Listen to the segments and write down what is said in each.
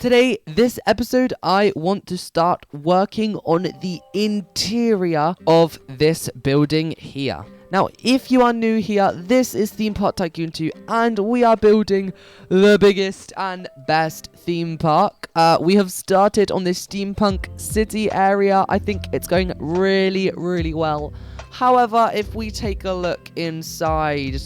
Today, this episode, I want to start working on the interior of this building here. Now, if you are new here, this is Theme Park Tycoon 2, and we are building the biggest and best theme park. We have started on this steampunk city area. I think it's going really, really well. However, if we take a look inside,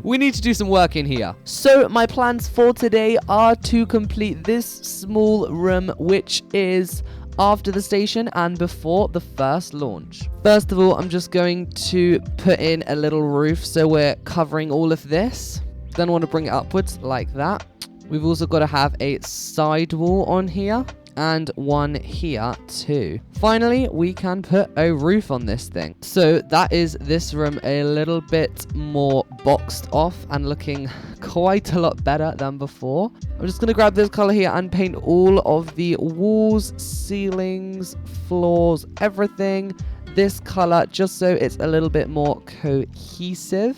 we need to do some work in here. So my plans for today are to complete this small room, which is after the station and before the first launch. First of all, I'm just going to put in a little roof so we're covering all of this. Then I want to bring it upwards like that. We've also got to have a sidewall on here and one here too. Finally, we can put a roof on this thing. So that is this room a little bit more boxed off and looking quite a lot better than before. I'm just going to grab this color here and paint all of the walls, ceilings, floors, everything this color just so it's a little bit more cohesive.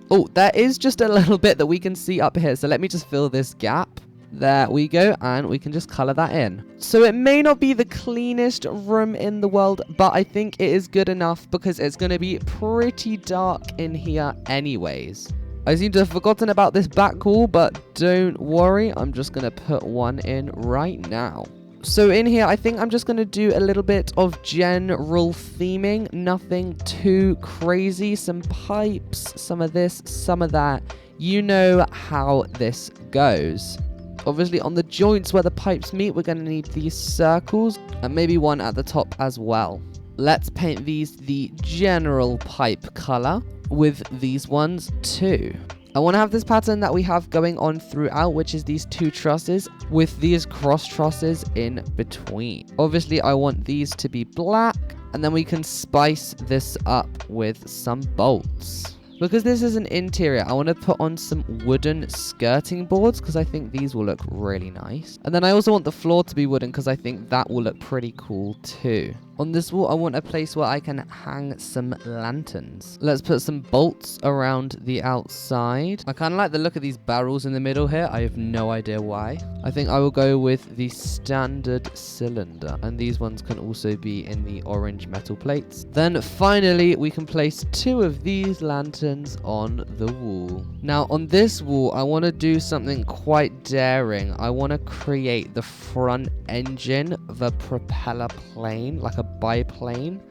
Oh, there is just a little bit that we can see up here. So let me just fill this gap. There we go, and we can just color that in. So it may not be the cleanest room in the world, but I think it is good enough because it's going to be pretty dark in here anyways. I seem to have forgotten about this back wall, but don't worry, I'm just going to put one in right now. So in here, I think I'm just going to do a little bit of general theming, nothing too crazy, some pipes, some of this, some of that. You know how this goes. Obviously, on the joints where the pipes meet, we're going to need these circles and maybe one at the top as well. Let's paint these the general pipe color with these ones too. I want to have this pattern that we have going on throughout, which is these two trusses with these cross trusses in between. Obviously, I want these to be black, and then we can spice this up with some bolts. Because this is an interior, I want to put on some wooden skirting boards because I think these will look really nice. And then I also want the floor to be wooden because I think that will look pretty cool too. On this wall, I want a place where I can hang some lanterns. Let's put some bolts around the outside. I kind of like the look of these barrels in the middle here. I have no idea why. I think I will go with the standard cylinder. And these ones can also be in the orange metal plates. Then finally, we can place two of these lanterns on the wall. Now, on this wall, I want to do something quite daring. I want to create the front engine of a propeller plane, like a biplane.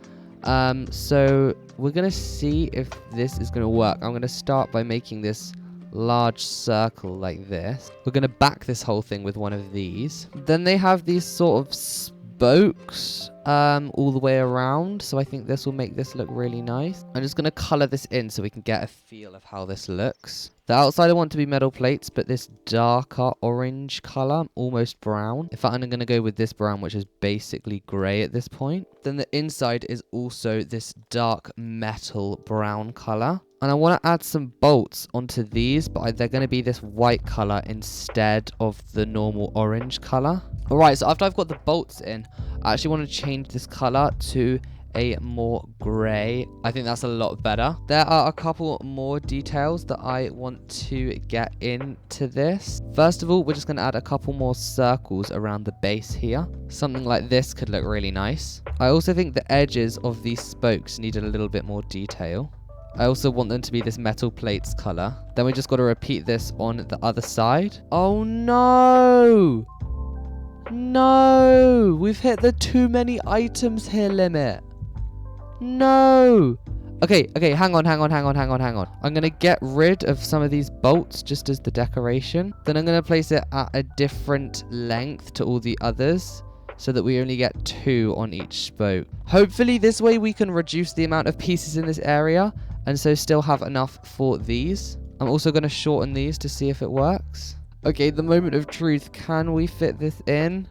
So we're gonna see if this is gonna work. I'm gonna start by making this large circle like this. We're gonna back this whole thing with one of these. Then they have these sort of spokes all the way around, so I think this will make this look really nice. I'm just gonna color this in so we can get a feel of how this looks. The outside I want to be metal plates, but this darker orange color, almost brown. In fact, I'm going to go with this brown, which is basically gray at this point. Then the inside is also this dark metal brown color. And I want to add some bolts onto these, but they're going to be this white color instead of the normal orange color. All right, so after I've got the bolts in, I actually want to change this color to a more gray. I think that's a lot better. There are a couple more details that I want to get into this. First of all, we're just going to add a couple more circles around the base here. Something like this could look really nice. I also think the edges of these spokes need a little bit more detail. I also want them to be this metal plates color. Then we just got to repeat this on the other side. Oh no! No! We've hit the too many items here limit. No! Okay, hang on. I'm going to get rid of some of these bolts just as the decoration. Then I'm going to place it at a different length to all the others so that we only get 2 on each spoke. Hopefully this way we can reduce the amount of pieces in this area and so still have enough for these. I'm also going to shorten these to see if it works. Okay, the moment of truth. Can we fit this in?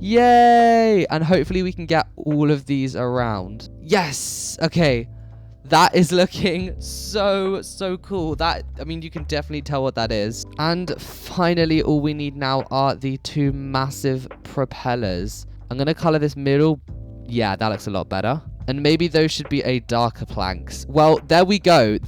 Yay! And hopefully we can get all of these around. Yes! Okay. That is looking so cool. You can definitely tell what that is. And finally, all we need now are the 2 massive propellers. I'm going to color this middle. Yeah, that looks a lot better. And maybe those should be a darker planks. Well, there we go.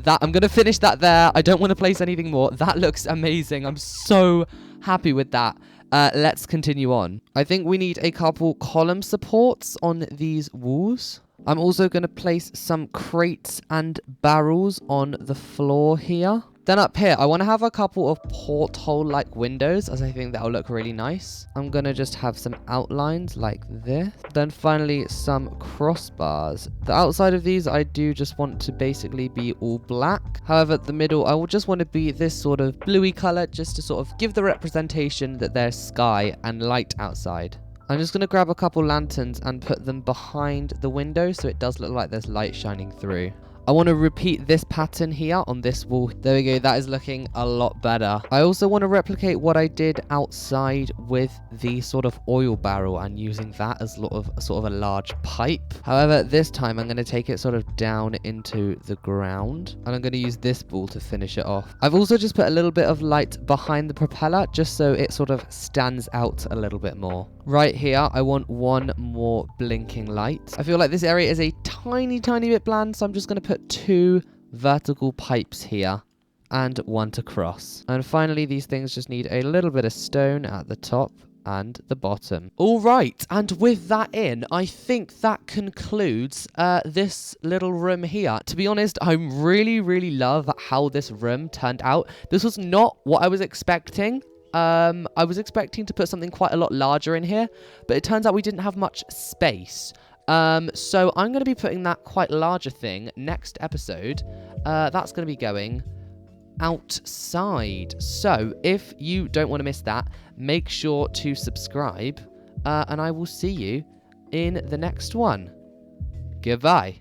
I'm going to finish that there. I don't want to place anything more. That looks amazing. I'm so happy with that. Let's continue on. I think we need a couple column supports on these walls. I'm also going to place some crates and barrels on the floor here. Then up here, I want to have a couple of porthole-like windows, as I think that'll look really nice. I'm going to just have some outlines like this. Then finally, some crossbars. The outside of these, I do just want to basically be all black. However, the middle, I will just want to be this sort of bluey color, just to sort of give the representation that there's sky and light outside. I'm just going to grab a couple lanterns and put them behind the window so it does look like there's light shining through. I want to repeat this pattern here on this wall. There we go. That is looking a lot better. I also want to replicate what I did outside with the sort of oil barrel and using that as sort of a large pipe. However, this time I'm going to take it sort of down into the ground, and I'm going to use this ball to finish it off. I've also just put a little bit of light behind the propeller just so it sort of stands out a little bit more. Right here, I want one more blinking light. I feel like this area is a tiny bit bland, so I'm just going to put 2 vertical pipes here and 1 to cross. And finally, these things just need a little bit of stone at the top and the bottom. All right, and with that in, I think that concludes this little room here. To be honest, I really love how this room turned out. This was not what I was expecting. I was expecting to put something quite a lot larger in here, but it turns out we didn't have much space. So I'm going to be putting that quite larger thing next episode. That's going to be going outside. So if you don't want to miss that, make sure to subscribe, and I will see you in the next one. Goodbye.